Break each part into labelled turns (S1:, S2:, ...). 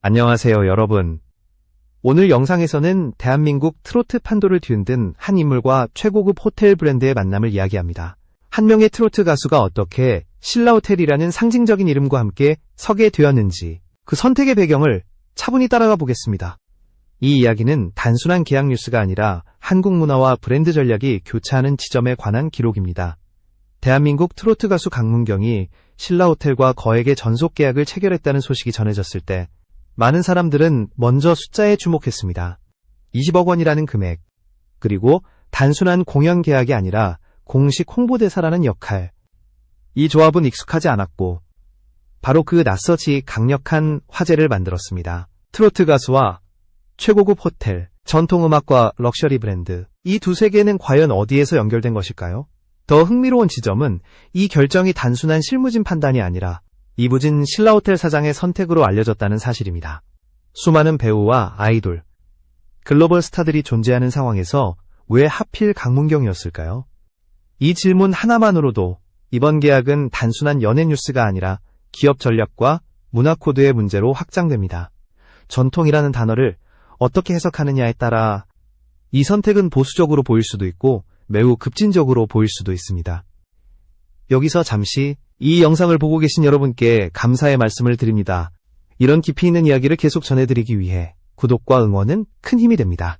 S1: 안녕하세요, 여러분. 오늘 영상에서는 대한민국 트로트 판도를 뒤흔든 한 인물과 최고급 호텔 브랜드의 만남을 이야기합니다. 한 명의 트로트 가수가 어떻게 신라호텔이라는 상징적인 이름과 함께 서게 되었는지, 그 선택의 배경을 차분히 따라가 보겠습니다. 이 이야기는 단순한 계약 뉴스가 아니라 한국 문화와 브랜드 전략이 교차하는 지점에 관한 기록입니다. 대한민국 트로트 가수 강문경이 신라호텔과 거액의 전속 계약을 체결했다는 소식이 전해졌을 때 많은 사람들은 먼저 숫자에 주목했습니다. 20억 원이라는 금액, 그리고 단순한 공연 계약이 아니라 공식 홍보대사라는 역할. 이 조합은 익숙하지 않았고 바로 그 낯서지 강력한 화제를 만들었습니다. 트로트 가수와 최고급 호텔, 전통음악과 럭셔리 브랜드, 이 두 세계는 과연 어디에서 연결된 것일까요? 더 흥미로운 지점은 이 결정이 단순한 실무진 판단이 아니라 이부진 신라호텔 사장의 선택으로 알려졌다는 사실입니다. 수많은 배우와 아이돌, 글로벌 스타들이 존재하는 상황에서 왜 하필 강문경이었을까요? 이 질문 하나만으로도 이번 계약은 단순한 연예 뉴스가 아니라 기업 전략과 문화 코드의 문제로 확장됩니다. 전통이라는 단어를 어떻게 해석하느냐에 따라 이 선택은 보수적으로 보일 수도 있고 매우 급진적으로 보일 수도 있습니다. 여기서 잠시 이 영상을 보고 계신 여러분께 감사의 말씀을 드립니다. 이런 깊이 있는 이야기를 계속 전해드리기 위해 구독과 응원은 큰 힘이 됩니다.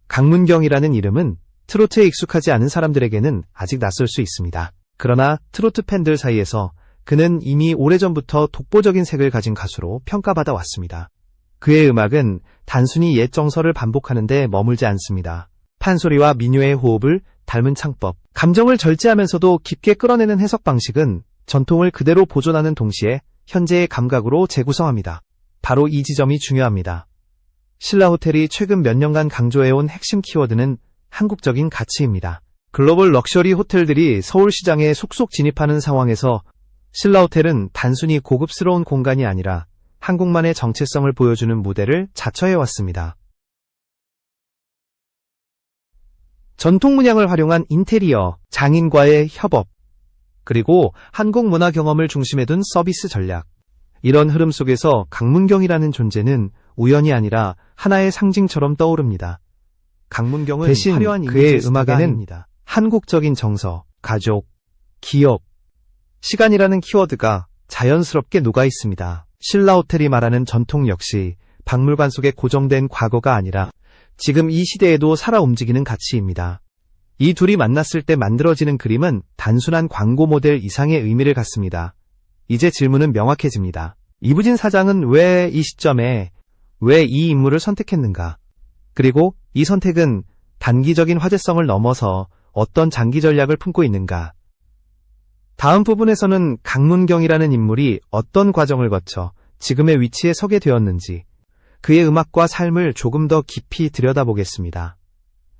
S1: 강문경이라는 이름은 트로트에 익숙하지 않은 사람들에게는 아직 낯설 수 있습니다. 그러나 트로트 팬들 사이에서 그는 이미 오래전부터 독보적인 색을 가진 가수로 평가받아 왔습니다. 그의 음악은 단순히 옛 정서를 반복하는 데 머물지 않습니다. 판소리와 민요의 호흡을 닮은 창법, 감정을 절제하면서도 깊게 끌어내는 해석 방식은 전통을 그대로 보존하는 동시에 현재의 감각으로 재구성합니다. 바로 이 지점이 중요합니다. 신라호텔이 최근 몇 년간 강조해온 핵심 키워드는 한국적인 가치입니다. 글로벌 럭셔리 호텔들이 서울 시장에 속속 진입하는 상황에서 신라호텔은 단순히 고급스러운 공간이 아니라 한국만의 정체성을 보여주는 무대를 자처해왔습니다. 전통 문양을 활용한 인테리어, 장인과의 협업, 그리고 한국 문화 경험을 중심에 둔 서비스 전략. 이런 흐름 속에서 강문경이라는 존재는 우연이 아니라 하나의 상징처럼 떠오릅니다. 강문경은 대신 화려한 그의 음악에는 아닙니다. 한국적인 정서, 가족, 기업, 시간이라는 키워드가 자연스럽게 녹아 있습니다. 신라호텔이 말하는 전통 역시 박물관 속에 고정된 과거가 아니라 지금 이 시대에도 살아 움직이는 가치입니다. 이 둘이 만났을 때 만들어지는 그림은 단순한 광고 모델 이상의 의미를 갖습니다. 이제 질문은 명확해집니다. 이부진 사장은 왜 이 시점에, 왜 이 인물을 선택했는가? 그리고 이 선택은 단기적인 화제성을 넘어서 어떤 장기 전략을 품고 있는가? 다음 부분에서는 강문경이라는 인물이 어떤 과정을 거쳐 지금의 위치에 서게 되었는지, 그의 음악과 삶을 조금 더 깊이 들여다보겠습니다.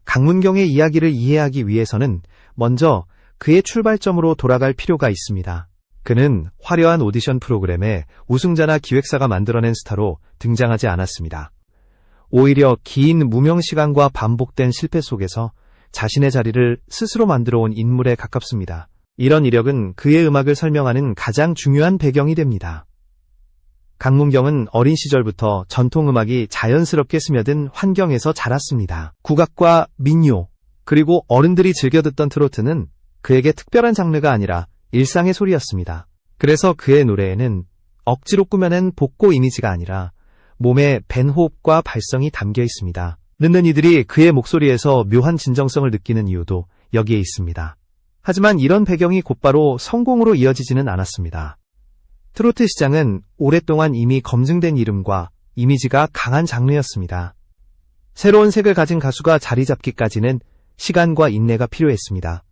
S1: 강문경의 이야기를 이해하기 위해서는 먼저 그의 출발점으로 돌아갈 필요가 있습니다. 그는 화려한 오디션 프로그램에 우승자나 기획사가 만들어낸 스타로 등장하지 않았습니다. 오히려 긴 무명 시간과 반복된 실패 속에서 자신의 자리를 스스로 만들어온 인물에 가깝습니다. 이런 이력은 그의 음악을 설명하는 가장 중요한 배경이 됩니다. 강문경은 어린 시절부터 전통음악이 자연스럽게 스며든 환경에서 자랐습니다. 국악과 민요, 그리고 어른들이 즐겨 듣던 트로트는 그에게 특별한 장르가 아니라 일상의 소리였습니다. 그래서 그의 노래에는 억지로 꾸며낸 복고 이미지가 아니라 몸에 밴 호흡과 발성이 담겨 있습니다. 듣는 이들이 그의 목소리에서 묘한 진정성을 느끼는 이유도 여기에 있습니다. 하지만 이런 배경이 곧바로 성공으로 이어지지는 않았습니다. 트로트 시장은 오랫동안 이미 검증된 이름과 이미지가 강한 장르였습니다. 새로운 색을 가진 가수가 자리 잡기까지는 시간과 인내가 필요했습니다.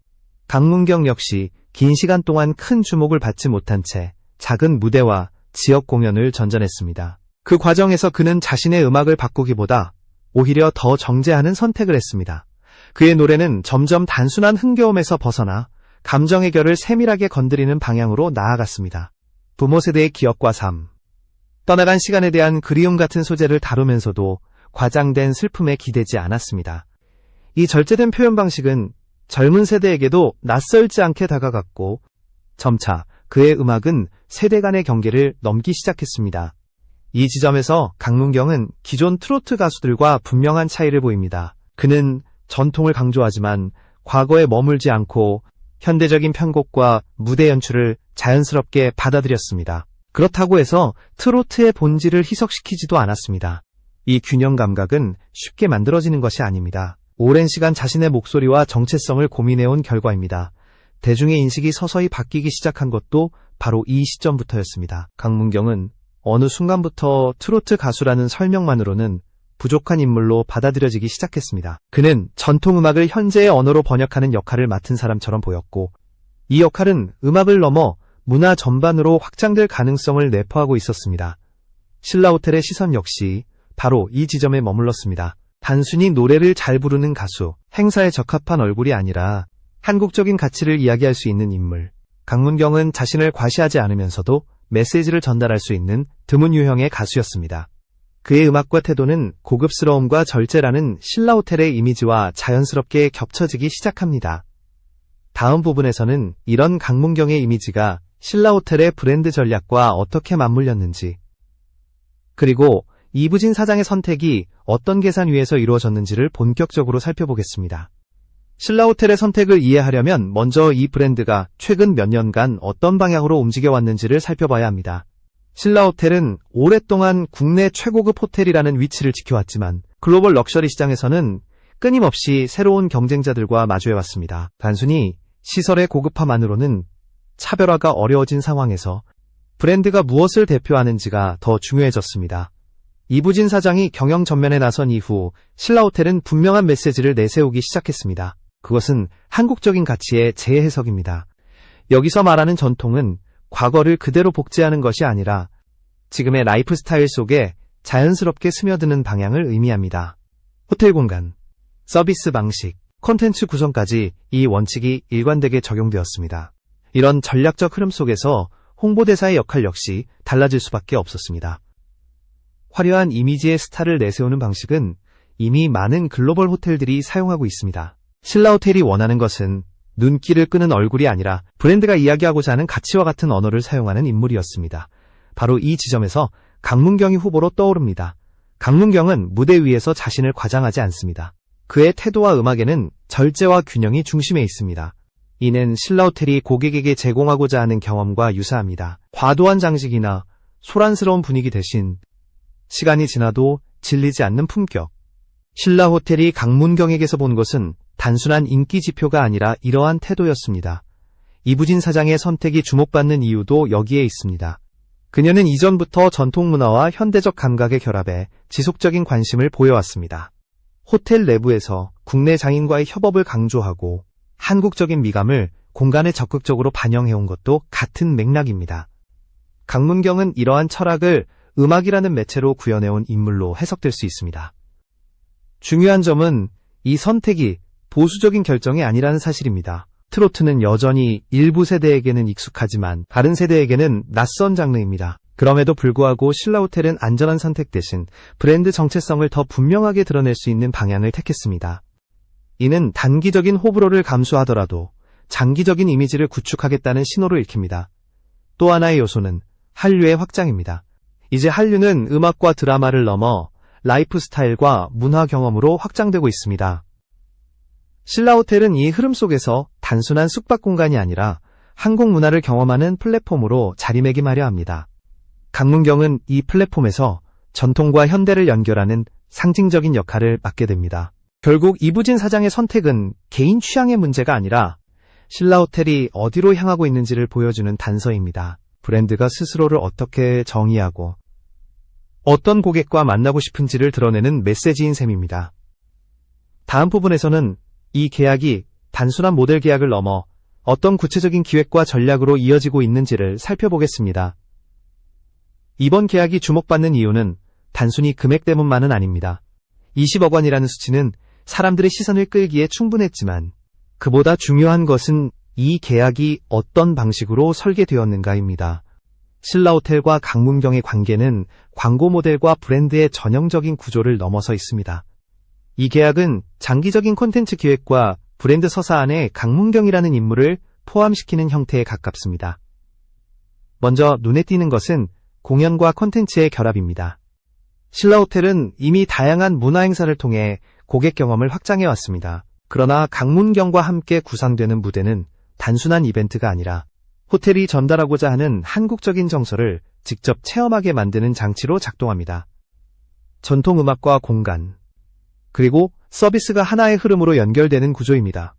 S1: 강문경 역시 긴 시간 동안 큰 주목을 받지 못한 채 작은 무대와 지역 공연을 전전했습니다. 그 과정에서 그는 자신의 음악을 바꾸기보다 오히려 더 정제하는 선택을 했습니다. 그의 노래는 점점 단순한 흥겨움에서 벗어나 감정의 결을 세밀하게 건드리는 방향으로 나아갔습니다. 부모 세대의 기억과 삶, 떠나간 시간에 대한 그리움 같은 소재를 다루면서도 과장된 슬픔에 기대지 않았습니다. 이 절제된 표현 방식은 젊은 세대에게도 낯설지 않게 다가갔고 점차 그의 음악은 세대 간의 경계를 넘기 시작했습니다. 이 지점에서 강문경은 기존 트로트 가수들과 분명한 차이를 보입니다. 그는 전통을 강조하지만 과거에 머물지 않고 현대적인 편곡과 무대 연출을 자연스럽게 받아들였습니다. 그렇다고 해서 트로트의 본질을 희석시키지도 않았습니다. 이 균형 감각은 쉽게 만들어지는 것이 아닙니다. 오랜 시간 자신의 목소리와 정체성을 고민해온 결과입니다. 대중의 인식이 서서히 바뀌기 시작한 것도 바로 이 시점부터였습니다. 강문경은 어느 순간부터 트로트 가수라는 설명만으로는 부족한 인물로 받아들여지기 시작했습니다. 그는 전통음악을 현재의 언어로 번역하는 역할을 맡은 사람처럼 보였고, 이 역할은 음악을 넘어 문화 전반으로 확장될 가능성을 내포하고 있었습니다. 신라호텔의 시선 역시 바로 이 지점에 머물렀습니다. 단순히 노래를 잘 부르는 가수, 행사에 적합한 얼굴이 아니라 한국적인 가치를 이야기할 수 있는 인물. 강문경은 자신을 과시하지 않으면서도 메시지를 전달할 수 있는 드문 유형의 가수였습니다. 그의 음악과 태도는 고급스러움과 절제라는 신라호텔의 이미지와 자연스럽게 겹쳐지기 시작합니다. 다음 부분에서는 이런 강문경의 이미지가 신라호텔의 브랜드 전략과 어떻게 맞물렸는지, 그리고 이부진 사장의 선택이 어떤 계산 위에서 이루어졌는지를 본격적으로 살펴보겠습니다. 신라호텔의 선택을 이해하려면 먼저 이 브랜드가 최근 몇 년간 어떤 방향으로 움직여왔는지를 살펴봐야 합니다. 신라호텔은 오랫동안 국내 최고급 호텔이라는 위치를 지켜왔지만 글로벌 럭셔리 시장에서는 끊임없이 새로운 경쟁자들과 마주해왔습니다. 단순히 시설의 고급화만으로는 차별화가 어려워진 상황에서 브랜드가 무엇을 대표하는지가 더 중요해졌습니다. 이부진 사장이 경영 전면에 나선 이후 신라호텔은 분명한 메시지를 내세우기 시작했습니다. 그것은 한국적인 가치의 재해석입니다. 여기서 말하는 전통은 과거를 그대로 복제하는 것이 아니라 지금의 라이프 스타일 속에 자연스럽게 스며드는 방향을 의미합니다. 호텔 공간, 서비스 방식, 콘텐츠 구성까지 이 원칙이 일관되게 적용되었습니다. 이런 전략적 흐름 속에서 홍보대사의 역할 역시 달라질 수밖에 없었습니다. 화려한 이미지의 스타를 내세우는 방식은 이미 많은 글로벌 호텔들이 사용하고 있습니다. 신라호텔이 원하는 것은 눈길을 끄는 얼굴이 아니라 브랜드가 이야기하고자 하는 가치와 같은 언어를 사용하는 인물이었습니다. 바로 이 지점에서 강문경이 후보로 떠오릅니다. 강문경은 무대 위에서 자신을 과장하지 않습니다. 그의 태도와 음악에는 절제와 균형이 중심에 있습니다. 이는 신라호텔이 고객에게 제공하고자 하는 경험과 유사합니다. 과도한 장식이나 소란스러운 분위기 대신 시간이 지나도 질리지 않는 품격. 신라호텔이 강문경에게서 본 것은 단순한 인기 지표가 아니라 이러한 태도였습니다. 이부진 사장의 선택이 주목받는 이유도 여기에 있습니다. 그녀는 이전부터 전통 문화와 현대적 감각의 결합에 지속적인 관심을 보여왔습니다. 호텔 내부에서 국내 장인과의 협업을 강조하고 한국적인 미감을 공간에 적극적으로 반영해온 것도 같은 맥락입니다. 강문경은 이러한 철학을 음악이라는 매체로 구현해온 인물로 해석될 수 있습니다. 중요한 점은 이 선택이 보수적인 결정이 아니라는 사실입니다. 트로트는 여전히 일부 세대에게는 익숙하지만 다른 세대에게는 낯선 장르입니다. 그럼에도 불구하고 신라호텔은 안전한 선택 대신 브랜드 정체성을 더 분명하게 드러낼 수 있는 방향을 택했습니다. 이는 단기적인 호불호를 감수하더라도 장기적인 이미지를 구축하겠다는 신호를 읽힙니다. 또 하나의 요소는 한류의 확장입니다. 이제 한류는 음악과 드라마를 넘어 라이프 스타일과 문화 경험으로 확장되고 있습니다. 신라호텔은 이 흐름 속에서 단순한 숙박 공간이 아니라 한국 문화를 경험하는 플랫폼으로 자리매김하려 합니다. 강문경은 이 플랫폼에서 전통과 현대를 연결하는 상징적인 역할을 맡게 됩니다. 결국 이부진 사장의 선택은 개인 취향의 문제가 아니라 신라호텔이 어디로 향하고 있는지를 보여주는 단서입니다. 브랜드가 스스로를 어떻게 정의하고 어떤 고객과 만나고 싶은지를 드러내는 메시지인 셈입니다. 다음 부분에서는 이 계약이 단순한 모델 계약을 넘어 어떤 구체적인 기획과 전략으로 이어지고 있는지를 살펴보겠습니다. 이번 계약이 주목받는 이유는 단순히 금액 때문만은 아닙니다. 20억 원이라는 수치는 사람들의 시선을 끌기에 충분했지만 그보다 중요한 것은 이 계약이 어떤 방식으로 설계되었는가입니다. 신라호텔과 강문경의 관계는 광고 모델과 브랜드의 전형적인 구조를 넘어서 있습니다. 이 계약은 장기적인 콘텐츠 기획과 브랜드 서사 안에 강문경이라는 인물을 포함시키는 형태에 가깝습니다. 먼저 눈에 띄는 것은 공연과 콘텐츠의 결합입니다. 신라호텔은 이미 다양한 문화행사를 통해 고객 경험을 확장해왔습니다. 그러나 강문경과 함께 구상되는 무대는 단순한 이벤트가 아니라 호텔이 전달하고자 하는 한국적인 정서를 직접 체험하게 만드는 장치로 작동합니다. 전통 음악과 공간, 그리고 서비스가 하나의 흐름으로 연결되는 구조입니다.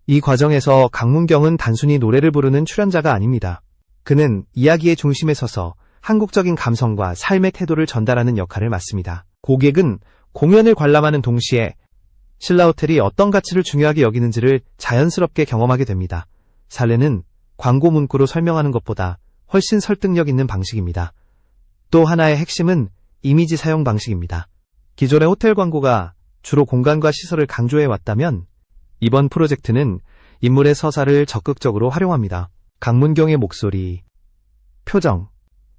S1: 이 과정에서 강문경은 단순히 노래를 부르는 출연자가 아닙니다. 그는 이야기의 중심에 서서 한국적인 감성과 삶의 태도를 전달하는 역할을 맡습니다. 고객은 공연을 관람하는 동시에 신라호텔이 어떤 가치를 중요하게 여기는지를 자연스럽게 경험하게 됩니다. 사례는 광고 문구로 설명하는 것보다 훨씬 설득력 있는 방식입니다. 또 하나의 핵심은 이미지 사용 방식입니다. 기존의 호텔 광고가 주로 공간과 시설을 강조해 왔다면 이번 프로젝트는 인물의 서사를 적극적으로 활용합니다. 강문경의 목소리, 표정,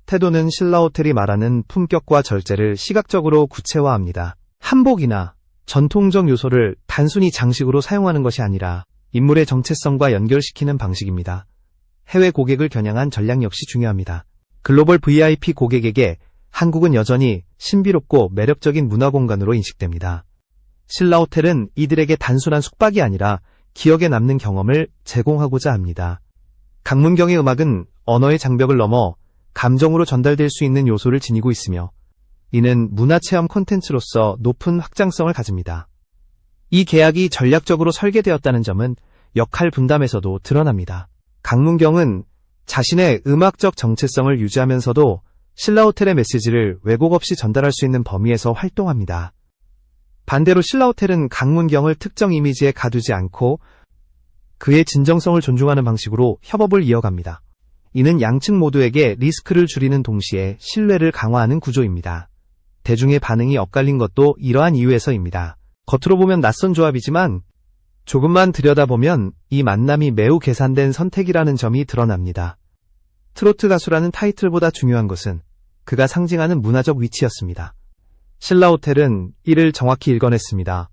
S1: 태도는 신라호텔이 말하는 품격과 절제를 시각적으로 구체화합니다. 한복이나 전통적 요소를 단순히 장식으로 사용하는 것이 아니라 인물의 정체성과 연결시키는 방식입니다. 해외 고객을 겨냥한 전략 역시 중요합니다. 글로벌 VIP 고객에게 한국은 여전히 신비롭고 매력적인 문화공간으로 인식됩니다. 신라호텔은 이들에게 단순한 숙박이 아니라 기억에 남는 경험을 제공하고자 합니다. 강문경의 음악은 언어의 장벽을 넘어 감정으로 전달될 수 있는 요소를 지니고 있으며 이는 문화체험 콘텐츠로서 높은 확장성을 가집니다. 이 계약이 전략적으로 설계되었다는 점은 역할 분담에서도 드러납니다. 강문경은 자신의 음악적 정체성을 유지하면서도 신라호텔의 메시지를 왜곡 없이 전달할 수 있는 범위에서 활동합니다. 반대로 신라호텔은 강문경을 특정 이미지에 가두지 않고 그의 진정성을 존중하는 방식으로 협업을 이어갑니다. 이는 양측 모두에게 리스크를 줄이는 동시에 신뢰를 강화하는 구조입니다. 대중의 반응이 엇갈린 것도 이러한 이유에서입니다. 겉으로 보면 낯선 조합이지만 조금만 들여다보면 이 만남이 매우 계산된 선택이라는 점이 드러납니다. 트로트 가수라는 타이틀보다 중요한 것은 그가 상징하는 문화적 위치였습니다. 신라호텔은 이를 정확히 읽어냈습니다.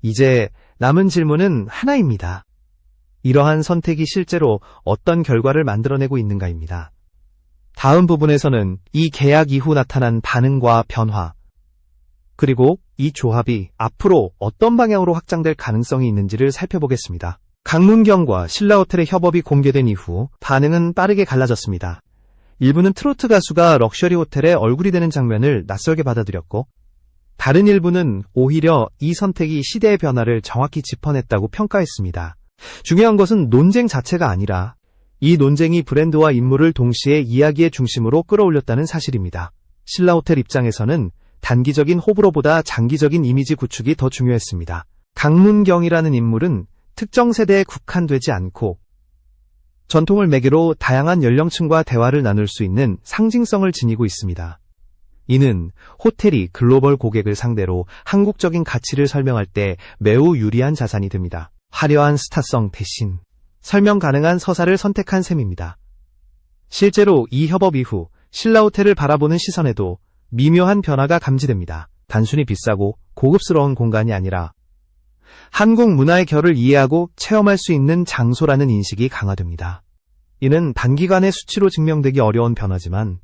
S1: 이제 남은 질문은 하나입니다. 이러한 선택이 실제로 어떤 결과를 만들어내고 있는가입니다. 다음 부분에서는 이 계약 이후 나타난 반응과 변화, 그리고 이 조합이 앞으로 어떤 방향으로 확장될 가능성이 있는지를 살펴보겠습니다. 강문경과 신라호텔의 협업이 공개된 이후 반응은 빠르게 갈라졌습니다. 일부는 트로트 가수가 럭셔리 호텔의 얼굴이 되는 장면을 낯설게 받아들였고, 다른 일부는 오히려 이 선택이 시대의 변화를 정확히 짚어냈다고 평가했습니다. 중요한 것은 논쟁 자체가 아니라 이 논쟁이 브랜드와 인물을 동시에 이야기의 중심으로 끌어올렸다는 사실입니다. 신라호텔 입장에서는 단기적인 호불호보다 장기적인 이미지 구축이 더 중요했습니다. 강문경이라는 인물은 특정 세대에 국한되지 않고 전통을 매개로 다양한 연령층과 대화를 나눌 수 있는 상징성을 지니고 있습니다. 이는 호텔이 글로벌 고객을 상대로 한국적인 가치를 설명할 때 매우 유리한 자산이 됩니다. 화려한 스타성 대신 설명 가능한 서사를 선택한 셈입니다. 실제로 이 협업 이후 신라호텔을 바라보는 시선에도 미묘한 변화가 감지됩니다. 단순히 비싸고 고급스러운 공간이 아니라 한국 문화의 결을 이해하고 체험할 수 있는 장소라는 인식이 강화됩니다. 이는 단기간에 수치로 증명되기 어려운 변화지만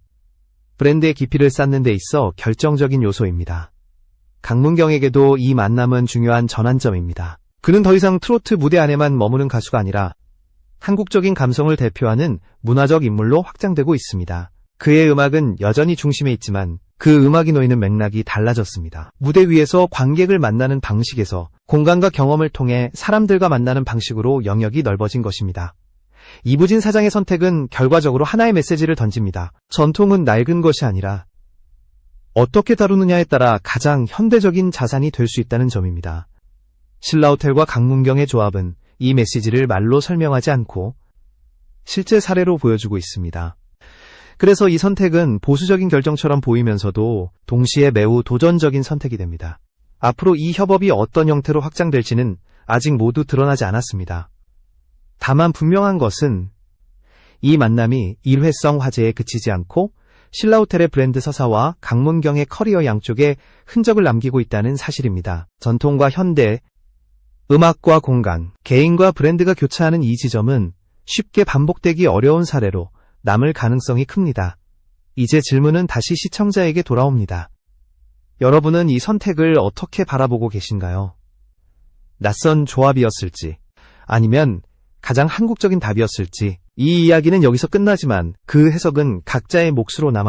S1: 브랜드의 깊이를 쌓는 데 있어 결정적인 요소입니다. 강문경에게도 이 만남은 중요한 전환점입니다. 그는 더 이상 트로트 무대 안에만 머무는 가수가 아니라 한국적인 감성을 대표하는 문화적 인물로 확장되고 있습니다. 그의 음악은 여전히 중심에 있지만 그 음악이 놓이는 맥락이 달라졌습니다. 무대 위에서 관객을 만나는 방식에서 공간과 경험을 통해 사람들과 만나는 방식으로 영역이 넓어진 것입니다. 이부진 사장의 선택은 결과적으로 하나의 메시지를 던집니다. 전통은 낡은 것이 아니라 어떻게 다루느냐에 따라 가장 현대적인 자산이 될 수 있다는 점입니다. 신라호텔과 강문경의 조합은 이 메시지를 말로 설명하지 않고 실제 사례로 보여주고 있습니다. 그래서 이 선택은 보수적인 결정처럼 보이면서도 동시에 매우 도전적인 선택이 됩니다. 앞으로 이 협업이 어떤 형태로 확장될지는 아직 모두 드러나지 않았습니다. 다만 분명한 것은 이 만남이 일회성 화제에 그치지 않고 신라호텔의 브랜드 서사와 강문경의 커리어 양쪽에 흔적을 남기고 있다는 사실입니다. 전통과 현대, 음악과 공간, 개인과 브랜드가 교차하는 이 지점은 쉽게 반복되기 어려운 사례로 남을 가능성이 큽니다. 이제 질문은 다시 시청자에게 돌아옵니다. 여러분은 이 선택을 어떻게 바라보고 계신가요? 낯선 조합이었을지, 아니면 가장 한국적인 답이었을지, 이 이야기는 여기서 끝나지만 그 해석은 각자의 몫으로 남아 있습니다.